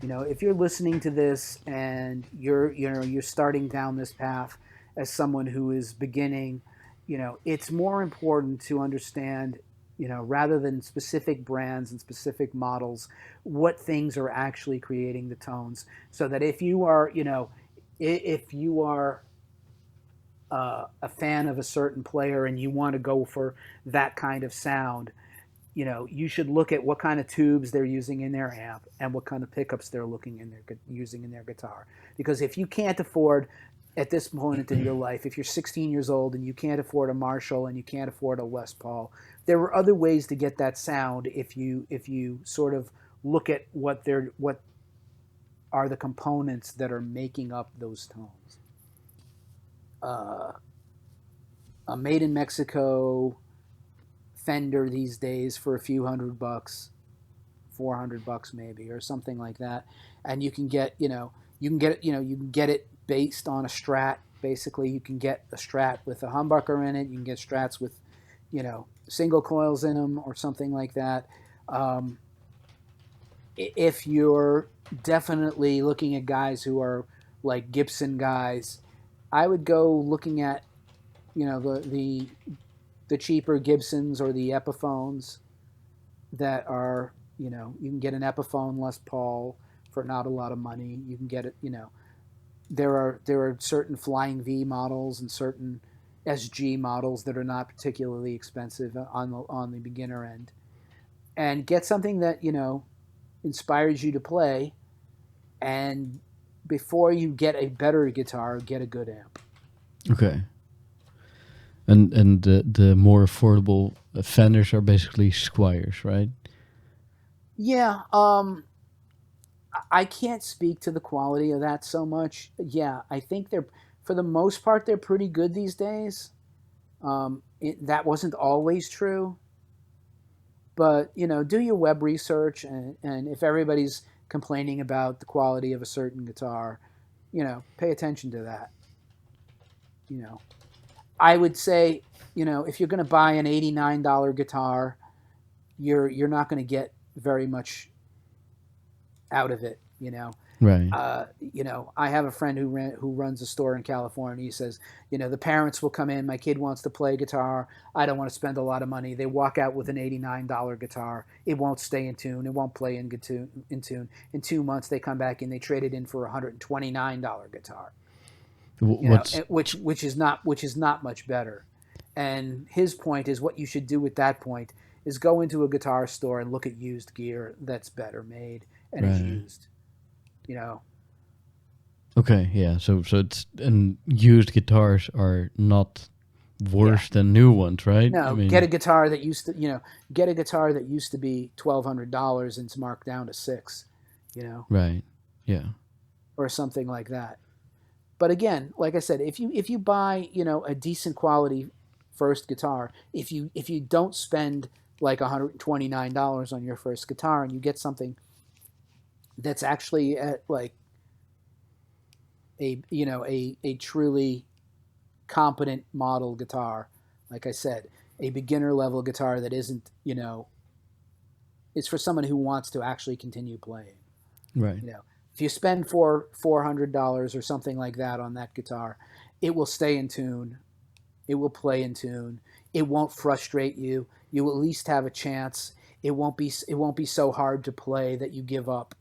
If you're listening to this and you're starting down this path as someone who is beginning, it's more important to understand, rather than specific brands and specific models, what things are actually creating the tones, so that if you are a fan of a certain player and you want to go for that kind of sound, you should look at what kind of tubes they're using in their amp and what kind of pickups they're using in their guitar. Because if you can't afford, at this point in your life, if you're 16 years old and you can't afford a Marshall and you can't afford a Les Paul, there are other ways to get that sound if you sort of look at what are the components that are making up those tones. Uh, a made in Mexico Fender these days for a few $100, $400 maybe, or something like that, and you can get it based on a Strat. Basically, you can get a Strat with a humbucker in it. You can get Strats with, single coils in them or something like that. Um, if you're definitely looking at guys who are like Gibson guys, I would go looking at the cheaper Gibsons or the Epiphones that are, you can get an Epiphone Les Paul for not a lot of money. You can get it, there are certain Flying V models and certain SG models that are not particularly expensive on the beginner end, and get something that inspires you to play. And before you get a better guitar, get a good amp. Okay. And the more affordable Fenders are basically Squires, right? Yeah, I can't speak to the quality of that so much. Yeah, I think for the most part, they're pretty good these days. That wasn't always true, but do your web research, and if everybody's complaining about the quality of a certain guitar, pay attention to that. You know, I would say, if you're going to buy an $89 guitar, you're not going to get very much out of it. Right. I have a friend who runs a store in California. He says, the parents will come in. My kid wants to play guitar. I don't want to spend a lot of money. They walk out with an $89 guitar. It won't stay in tune. It won't play in tune. In 2 months, they come back and they trade it in for a $129 guitar. What's Which is not much better. And his point is, what you should do at that point is go into a guitar store and look at used gear that's better made and is right? used. You know, Okay, yeah. So it's and used guitars are not yeah. worse than new ones, right? I No, get a mean, guitar that used to, get a guitar that used to be $1,200 and it's marked down to six, you know, right? Yeah. or something like that. But again, like I said, if you buy, a decent quality first guitar, if you don't spend like $129 on your first guitar, and you get something that's actually at like a truly competent model guitar, like I said, a beginner level guitar that isn't, it's for someone who wants to actually continue playing. Right. If you spend $400 or something like that on that guitar, it will stay in tune. It will play in tune. It won't frustrate you. You will at least have a chance. It won't be so hard to play that you give up.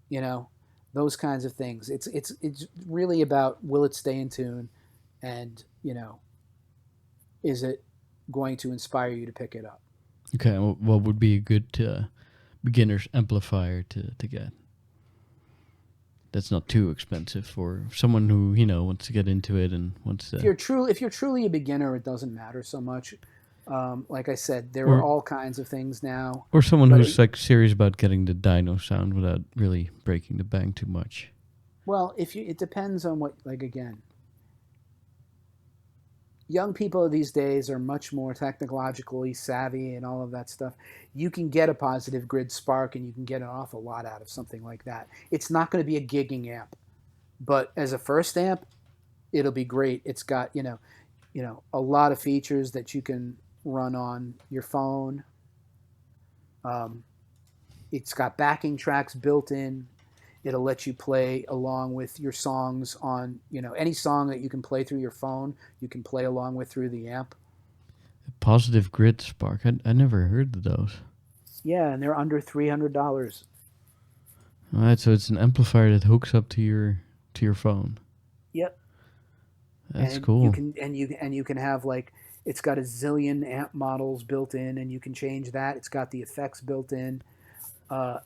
You know, those kinds of things. It's really about, will it stay in tune, and is it going to inspire you to pick it up? Okay. What would be a good beginner's amplifier to get? That's not too expensive for someone who wants to get into it and wants If to, you're truly a beginner, it doesn't matter so much. Like I said, there are or all kinds of things now, or someone but who's like serious about getting the dyno sound without really breaking the bank too much. well, it depends on what, like, again, young people these days are much more technologically savvy and all of that stuff. You can get a positive grid spark and you can get an awful lot out of something like that. It's not going to be a gigging amp, but as a first amp, it'll be great. It's got, a lot of features that you can run on your phone. Um, it's got backing tracks built in. It'll let you play along with your songs on, any song that you can play through your phone, you can play along with through the amp. Positive grid spark. I never heard of those. Yeah, and they're under $300. All right, so it's an amplifier that hooks up to your phone. Yep. That's And you cool. can and you can have like, it's got a zillion amp models built in, and you can change that. It's got the effects built in.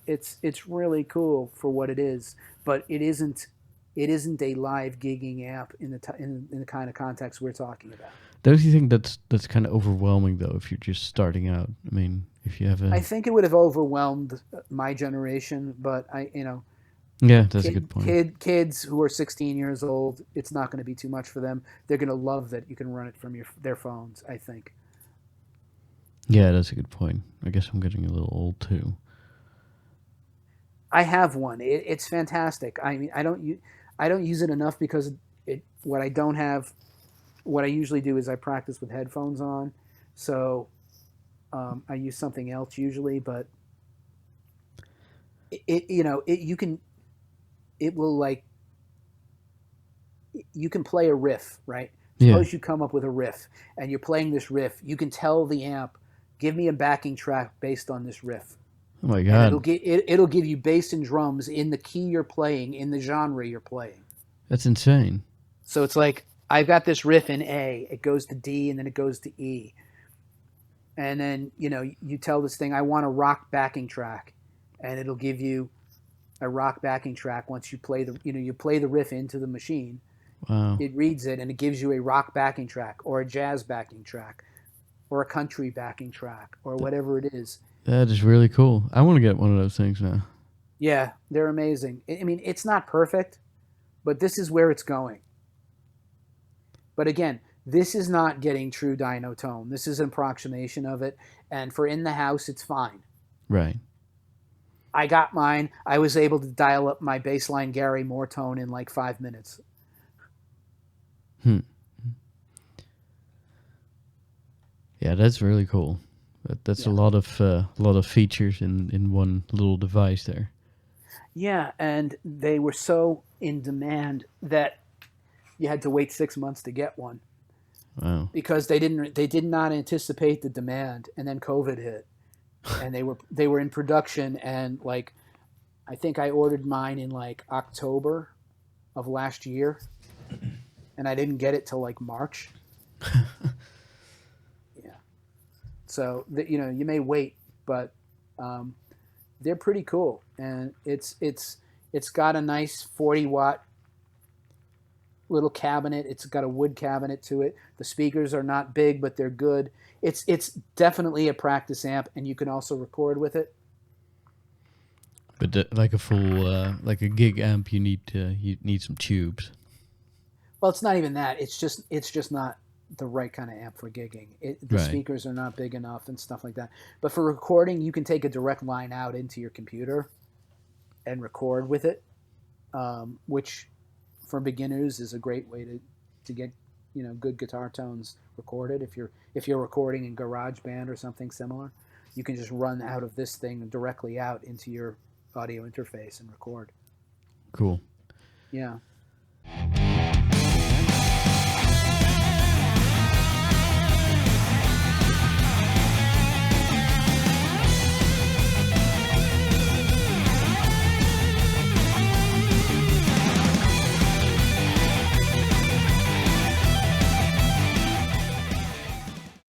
It's really cool for what it is, but it isn't a live gigging amp in the kind of context we're talking about. Don't you think that's kind of overwhelming though if you're just starting out? I mean, if you have I a think it would have overwhelmed my generation, but yeah, that's a good point. kids who are 16 years old, it's not going to be too much for them. They're going to love that you can run it from their phones, I think. Yeah, that's a good point. I guess I'm getting a little old too. I have one. It's fantastic. I mean, I don't use it enough because what I don't have. What I usually do is I practice with headphones on, so I use something else usually. But it will, like, you can play a riff, right? Yeah. Suppose you come up with a riff and you're playing this riff. You can tell the amp, give me a backing track based on this riff. Oh my And god. it'll give you bass and drums in the key you're playing, in the genre you're playing. That's insane. So it's like, I've got this riff in A, it goes to D, and then it goes to E. And then, you tell this thing, I want a rock backing track. And it'll give you a rock backing track once you play you play the riff into the machine. Wow. It reads it and it gives you a rock backing track or a jazz backing track or a country backing track or whatever it is. That is really cool. I want to get one of those things now. Yeah, they're amazing. I mean, it's not perfect, but this is where it's going. But again, this is not getting true dyno tone. This is an approximation of it. And for in the house, it's fine. Right. I got mine. I was able to dial up my baseline Gary Moore tone in like 5 minutes. Yeah, that's really cool. That's Yeah. a lot of features in one little device there. Yeah, and they were so in demand that you had to wait 6 months to get one Wow. because they did not anticipate the demand, and then COVID hit, and they were in production, and like, I think I ordered mine in like October of last year, and I didn't get it till like March. Yeah, so you may wait, but they're pretty cool, and it's got a nice 40-watt little cabinet. It's got a wood cabinet to it. The speakers are not big, but they're good. It's definitely a practice amp, and you can also record with it. But like a full like a gig amp, you need some tubes. Well, it's not even that. It's just not the right kind of amp for gigging. The Right. speakers are not big enough and stuff like that. But for recording, you can take a direct line out into your computer and record with it, which for beginners is a great way to get good guitar tones recorded. If you're recording in GarageBand or something similar, you can just run out of this thing directly out into your audio interface and record. Cool. Yeah.